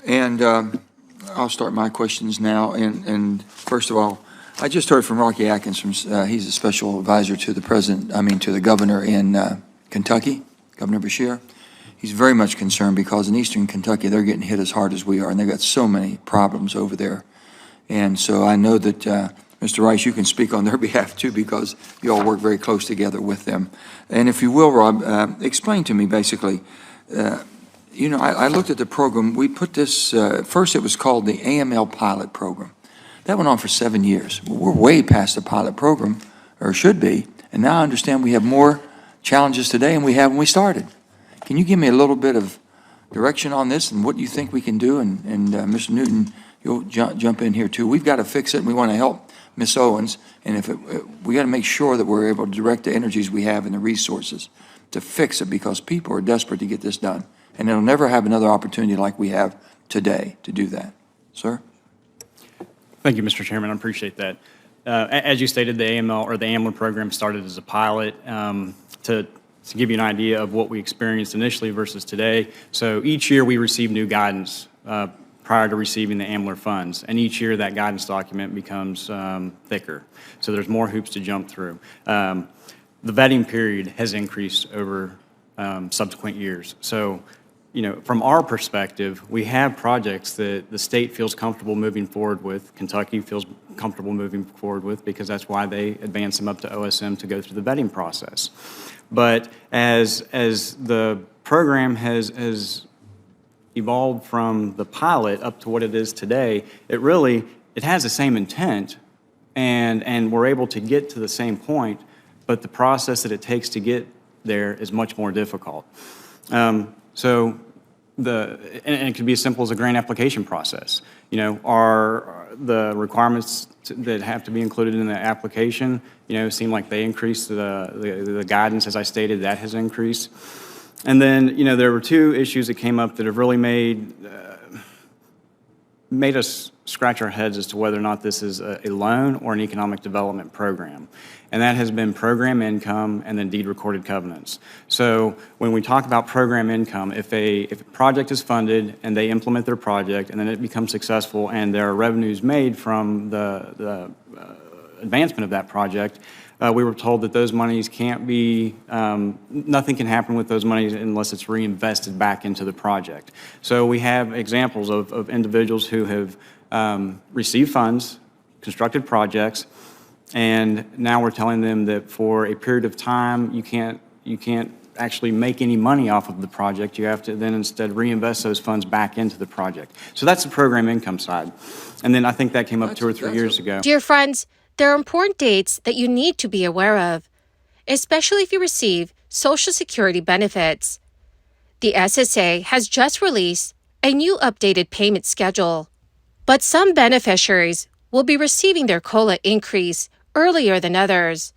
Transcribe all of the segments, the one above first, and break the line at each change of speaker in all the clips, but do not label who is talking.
And I'll start my questions now. And first of all, I just heard from Rocky Atkins. He's a special advisor to the governor in Kentucky, Governor Beshear. He's very much concerned because in eastern Kentucky, they're getting hit as hard as we are, and they've got so many problems over there. And so I know that, Mr. Rice, you can speak on their behalf too, because you all work very close together with them. And if you will, Rob, explain to me basically, I looked at the program. We put this, first it was called the AML pilot program. That went on for 7 years. We're way past the pilot program, or should be, and now I understand we have more challenges today than we had when we started. Can you give me a little bit of direction on this and what you think we can do? And Mr. Newton, you'll jump in here too. We've got to fix it, and we want to help Ms. Owens, and we got to make sure that we're able to direct the energies we have and the resources to fix it, because people are desperate to get this done, and it'll never have another opportunity like we have today to do that. Sir?
Thank you, Mr. Chairman. I appreciate that. As you stated, the AML or the AMLR program started as a pilot to give you an idea of what we experienced initially versus today. So each year we receive new guidance prior to receiving the AMLR funds, and each year that guidance document becomes thicker. So there's more hoops to jump through. The vetting period has increased over subsequent years. So, from our perspective, we have projects that the state feels comfortable moving forward with, Kentucky feels comfortable moving forward with, because that's why they advance them up to OSM to go through the vetting process. But as the program has evolved from the pilot up to what it is today, it has the same intent, and we're able to get to the same point, but the process that it takes to get there is much more difficult. And it could be as simple as a grant application process. Are the requirements that have to be included in the application, seem like they increased. The guidance, as I stated, that has increased. And then, there were two issues that came up that have really made us scratch our heads as to whether or not this is a loan or an economic development program. And that has been program income and then deed recorded covenants. So when we talk about program income, if a project is funded and they implement their project and then it becomes successful and there are revenues made from the advancement of that project, we were told that those monies can't be, nothing can happen with those monies unless it's reinvested back into the project. So we have examples of individuals who have received funds, constructed projects, and now we're telling them that for a period of time you can't actually make any money off of the project. You have to then instead reinvest those funds back into the project. So that's the program income side. And then I think that came up 2 or 3 years ago.
Dear friends, there are important dates that you need to be aware of, especially if you receive Social Security benefits. The SSA has just released a new updated payment schedule, but some beneficiaries will be receiving their COLA increase earlier than others.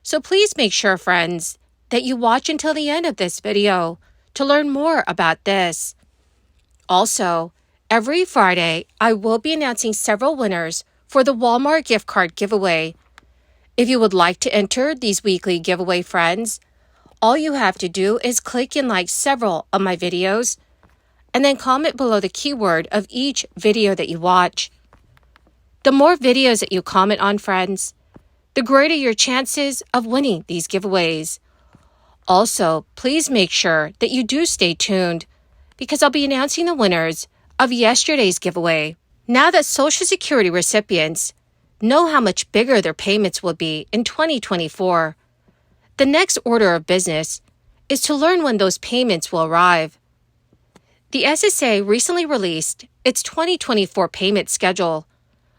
So please make sure, friends, that you watch until the end of this video to learn more about this. Also, every Friday, I will be announcing several winners for the Walmart gift card giveaway. If you would like to enter these weekly giveaway, friends, all you have to do is click and like several of my videos, and then comment below the keyword of each video that you watch. The more videos that you comment on, friends, the greater your chances of winning these giveaways. Also, please make sure that you do stay tuned, because I'll be announcing the winners of yesterday's giveaway. Now that Social Security recipients know how much bigger their payments will be in 2024, the next order of business is to learn when those payments will arrive. The SSA recently released its 2024 payment schedule,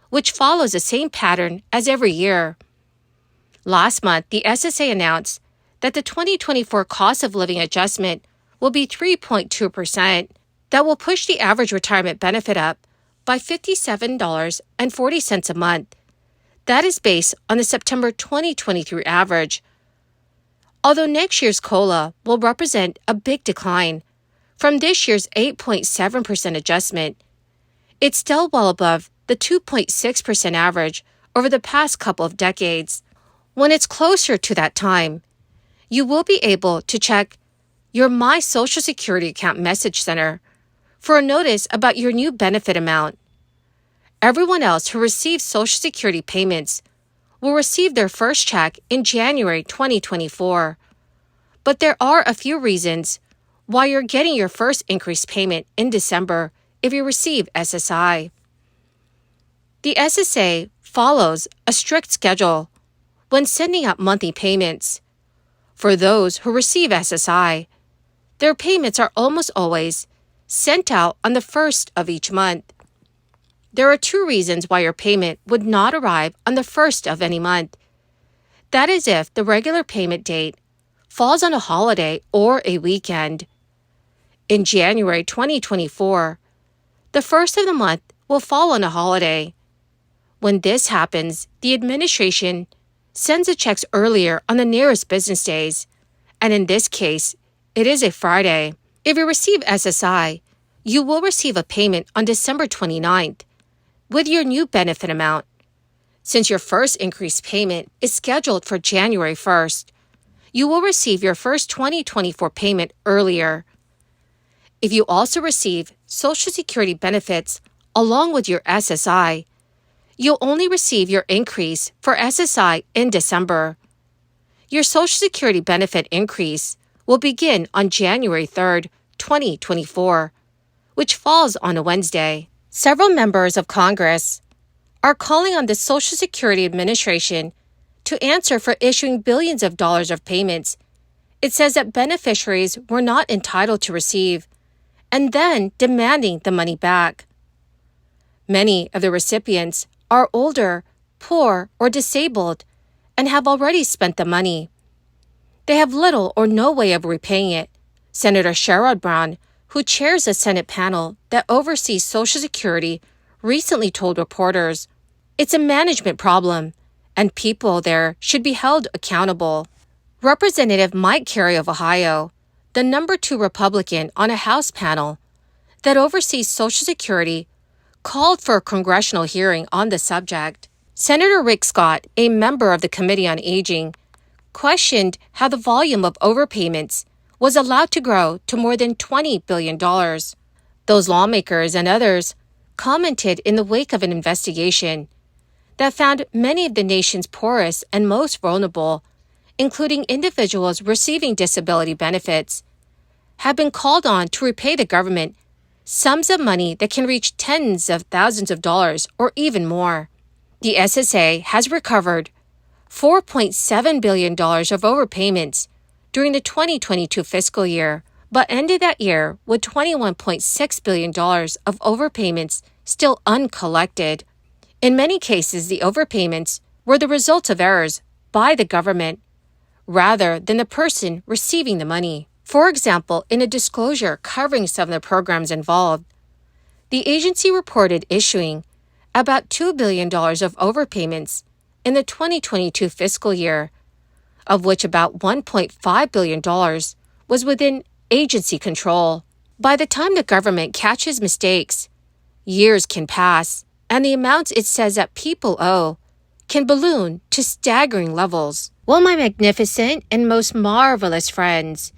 which follows the same pattern as every year. Last month, the SSA announced that the 2024 cost of living adjustment will be 3.2%. That will push the average retirement benefit up by $57.40 a month. That is based on the September 2023 average. Although next year's COLA will represent a big decline from this year's 8.7% adjustment, it's still well above the 2.6% average over the past couple of decades. When it's closer to that time, you will be able to check your My Social Security Account message center for a notice about your new benefit amount. Everyone else who receives Social Security payments will receive their first check in January 2024. But there are a few reasons why you're getting your first increased payment in December if you receive SSI. The SSA follows a strict schedule when sending out monthly payments. For those who receive SSI, their payments are almost always sent out on the first of each month. There are two reasons why your payment would not arrive on the first of any month. That is if the regular payment date falls on a holiday or a weekend. In January 2024, the first of the month will fall on a holiday. When this happens, the administration sends the checks earlier on the nearest business days, and in this case, it is a Friday. If you receive SSI, you will receive a payment on December 29th with your new benefit amount. Since your first increased payment is scheduled for January 1st, you will receive your first 2024 payment earlier. If you also receive Social Security benefits along with your SSI, you'll only receive your increase for SSI in December. Your Social Security benefit increase will begin on January 3rd, 2024, which falls on a Wednesday. Several members of Congress are calling on the Social Security Administration to answer for issuing billions of dollars of payments it says that beneficiaries were not entitled to receive, and then demanding the money back. Many of the recipients are older, poor, or disabled and have already spent the money. They have little or no way of repaying it. Senator Sherrod Brown, who chairs a Senate panel that oversees Social Security, recently told reporters, "It's a management problem, and people there should be held accountable." Representative Mike Carey of Ohio, the number 2 Republican on a House panel that oversees Social Security, called for a congressional hearing on the subject. Senator Rick Scott, a member of the Committee on Aging, questioned how the volume of overpayments was allowed to grow to more than $20 billion. Those lawmakers and others commented in the wake of an investigation that found many of the nation's poorest and most vulnerable, including individuals receiving disability benefits, have been called on to repay the government sums of money that can reach tens of thousands of dollars or even more. The SSA has recovered $4.7 billion of overpayments during the 2022 fiscal year, but ended that year with $21.6 billion of overpayments still uncollected. In many cases, the overpayments were the result of errors by the government rather than the person receiving the money. For example, in a disclosure covering some of the programs involved, the agency reported issuing about $2 billion of overpayments in the 2022 fiscal year, of which about $1.5 billion was within agency control. By the time the government catches mistakes, years can pass, and the amounts it says that people owe can balloon to staggering levels. Well, my magnificent and most marvelous friends,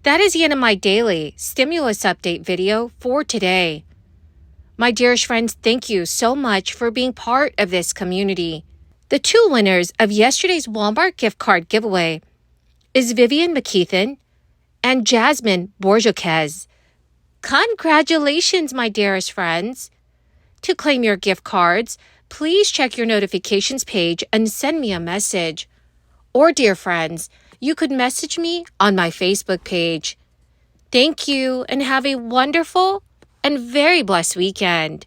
that is the end of my daily stimulus update video for today. My dearest friends, thank you so much for being part of this community. The 2 winners of yesterday's Walmart gift card giveaway is Vivian McKeithen and Jasmine Borjoquez. Congratulations, my dearest friends. To claim your gift cards, please check your notifications page and send me a message. Or, dear friends, you could message me on my Facebook page. Thank you and have a wonderful and very blessed weekend.